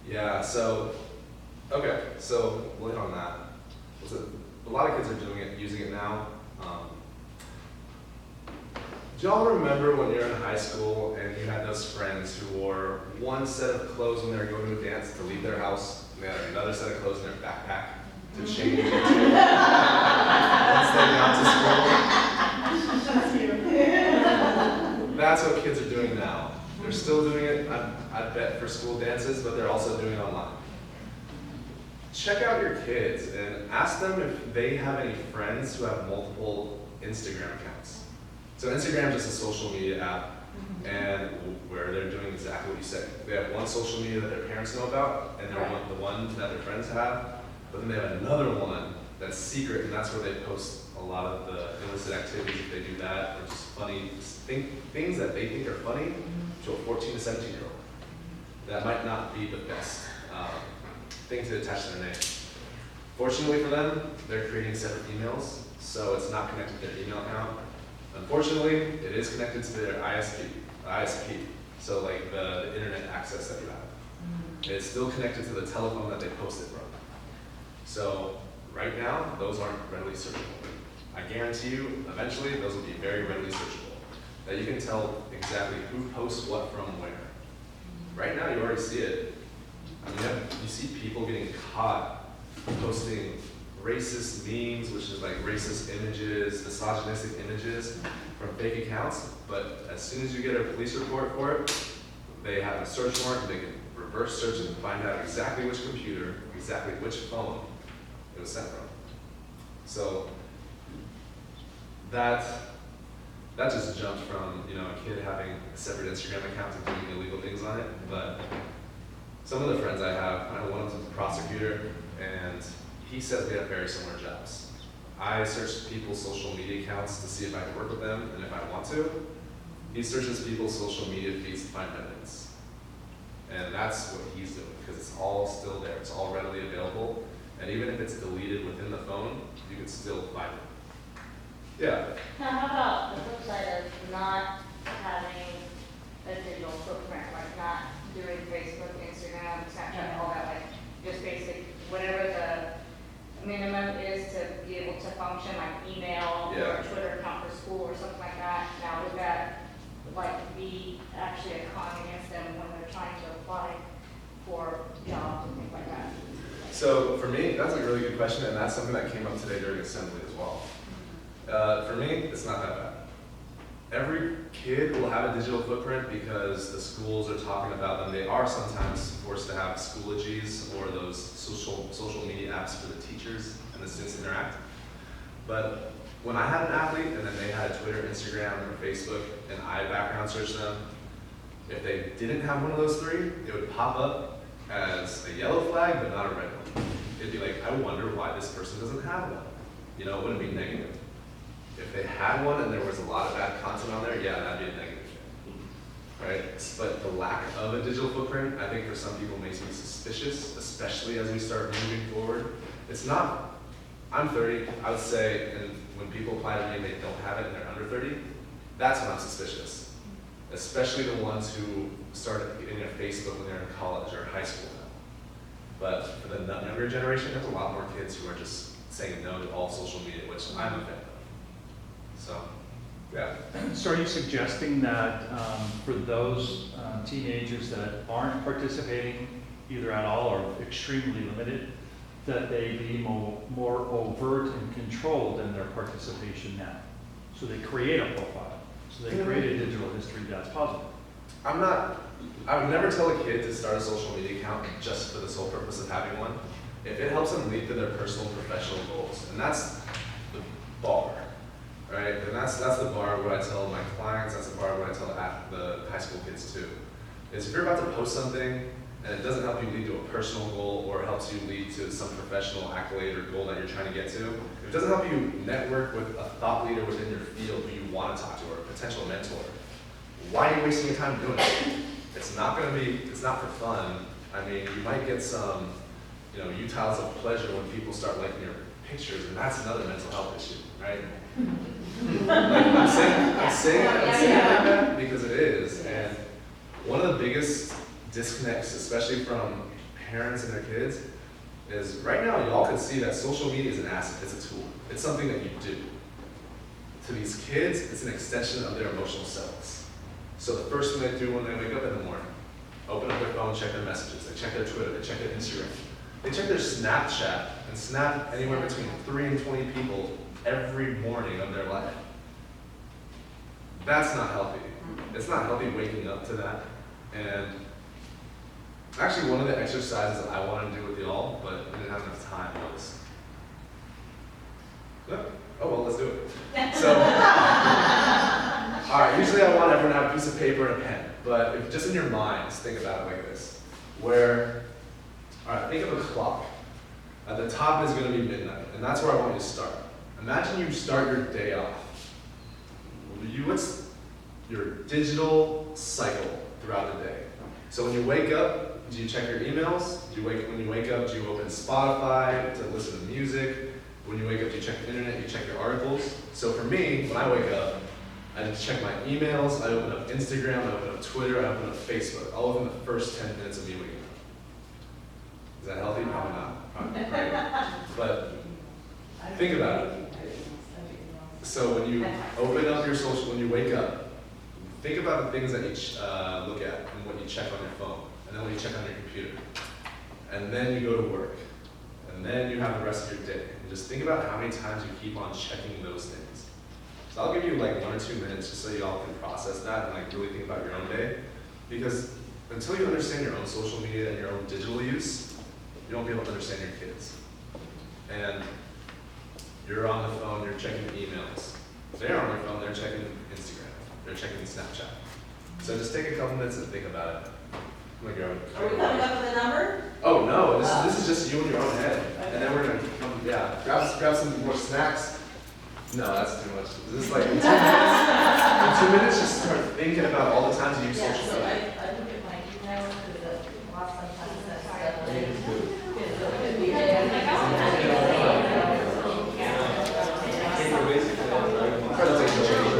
Yeah, so, okay, so we'll hit on that. A lot of kids are doing it, using it now. Do y'all remember when you were in high school and you had those friends who wore one set of clothes when they were going to a dance to leave their house, and they had another set of clothes in their backpack to change into once they got to school? That's what kids are doing now. They're still doing it, I bet, for school dances, but they're also doing it online. Check out your kids and ask them if they have any friends who have multiple Instagram accounts. So Instagram is just a social media app, and where they're doing exactly what you said. They have one social media that their parents know about, and they're the one that their friends have, but then they have another one that's secret, and that's where they post a lot of the illicit activities if they do that, or just funny things that they think are funny to a 14 to 17-year-old. That might not be the best thing to attach to their name. Fortunately for them, they're creating separate emails, so it's not connected to their email account. Unfortunately, it is connected to their ISP, so like the internet access that you have. It's still connected to the telephone that they posted from. So right now, those aren't readily searchable. I guarantee you, eventually, those will be very readily searchable. That you can tell exactly who posts what from where. Right now, you already see it. I mean, you see people getting caught posting racist memes, which is like racist images, misogynistic images from fake accounts, but as soon as you get a police report for it, they have a search warrant and they can reverse search and find out exactly which computer, exactly which phone it was sent from. So that just jumped from, you know, a kid having a separate Instagram account and doing illegal things on it, but some of the friends I have, I know one of them's a prosecutor, and he says we have very similar jobs. I search people's social media accounts to see if I can work with them and if I want to. He searches people's social media feeds to find evidence. And that's what he's doing, because it's all still there. It's all readily available. And even if it's deleted within the phone, you can still find it. Yeah? Now, how about the flip side of not having a digital footprint, like not doing Facebook, Instagram, Snapchat, all that, like just basic, whatever the minimum is to be able to function, like email or Twitter account for school or something like that. Now, would that like be actually a con against them when they're trying to apply for jobs and things like that? So for me, that's a really good question, and that's something that came up today during assembly as well. For me, it's not that bad. Every kid will have a digital footprint because the schools are talking about them. They are sometimes forced to have Schoologies or those social media apps for the teachers and the students interact. But when I had an athlete and then they had a Twitter, Instagram, or Facebook, and I background searched them, if they didn't have one of those three, it would pop up as a yellow flag, but not a red one. It'd be like, I wonder why this person doesn't have one. You know, it wouldn't be negative. If they had one and there was a lot of bad content on there, yeah, that'd be a negative thing, right? But the lack of a digital footprint, I think for some people makes me suspicious, especially as we start moving forward. It's not, I'm 30, I would say, and when people apply to me and they don't have it and they're under 30, that's when I'm suspicious. Especially the ones who started getting their Facebook when they're in college or high school now. But for the younger generation, there's a lot more kids who are just saying no to all social media, which I'm a fan of. So, yeah. So are you suggesting that for those teenagers that aren't participating either at all or extremely limited, that they be more overt and controlled in their participation now? So they create a profile. So they create a digital history that's positive. I would never tell a kid to start a social media account just for the sole purpose of having one. If it helps them lead to their personal and professional goals, and that's the bar. Right, and that's the bar what I tell my clients, that's the bar what I tell the high school kids too. Is if you're about to post something and it doesn't help you lead to a personal goal or it helps you lead to some professional accolade or goal that you're trying to get to, if it doesn't help you network with a thought leader within your field who you want to talk to or a potential mentor, why are you wasting your time doing it? It's not for fun. I mean, you might get some, utiles of pleasure when people start liking your pictures, and that's another mental health issue, right? I'm saying it like that because it is, and one of the biggest disconnects, especially from parents and their kids is right now y'all can see that social media is an asset, it's a tool. It's something that you do. To these kids, it's an extension of their emotional selves. So the first thing they do when they wake up in the morning, open up their phone, check their messages, they check their Twitter, they check their Instagram. They check their Snapchat and snap anywhere between 3 and 20 people every morning of their life. That's not healthy. It's not healthy waking up to that. And actually one of the exercises that I wanted to do with y'all, but I didn't have enough time was, oh well, let's do it. So, all right, usually I want everyone to have a piece of paper and a pen, but if just in your minds, think about it like this, where, all right, think of a clock. At the top is going to be midnight, and that's where I want you to start. Imagine you start your day off. What's your digital cycle throughout the day? So when you wake up, do you check your emails? When you wake up, do you open Spotify to listen to music? When you wake up, do you check the internet? You check your articles? So for me, when I wake up, I just check my emails, I open up Instagram, I open up Twitter, I open up Facebook, all within the first 10 minutes of me waking up. Is that healthy? Probably not. Probably not. But think about it. So when you open up your social, when you wake up, think about the things that you look at and what you check on your phone, and then what you check on your computer. And then you go to work. And then you have the rest of your day. And just think about how many times you keep on checking those things. So I'll give you like 1 or 2 minutes just so you all can process that and like really think about your own day. Because until you understand your own social media and your own digital use, you won't be able to understand your kids. And you're on the phone, you're checking emails. They're on their phone, they're checking Instagram. They're checking Snapchat. So just take a couple minutes and think about it. I'm gonna go. Are we coming up with a number? Oh no, this is just you in your own head. And then we're gonna come, grab some more snacks. No, that's too much. This is like in 2 minutes. In 2 minutes, just start thinking about all the times you use Yeah, social so media. I look at my email because the lots sometimes that's stuff. Presentation change.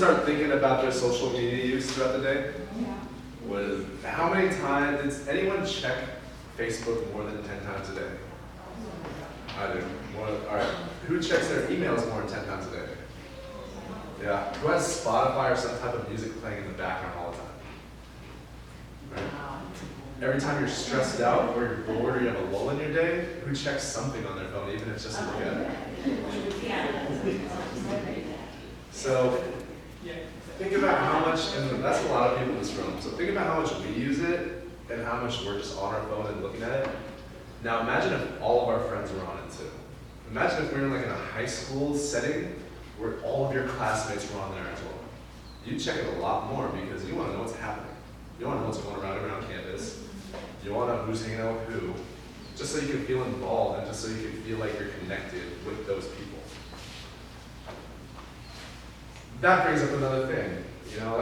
start thinking about their social media use throughout the day? How many times, does anyone check Facebook more than 10 times a day? I do. All right. Who checks their emails more than 10 times a day? Yeah. Who has Spotify or some type of music playing in the background all the time? Right? Every time you're stressed out or you're bored or you have a lull in your day, who checks something on their phone, even if it's just to look at it? So think about how much, and that's a lot of people in this room, so think about how much we use it and how much we're just on our phone and looking at it. Now imagine if all of our friends were on it too. Imagine if we were like in a high school setting where all of your classmates were on there as well. You check it a lot more because you want to know what's happening. You want to know what's going around campus. You want to know who's hanging out with who, just so you can feel involved and just so you can feel like you're connected with those people. That brings up another thing. You know,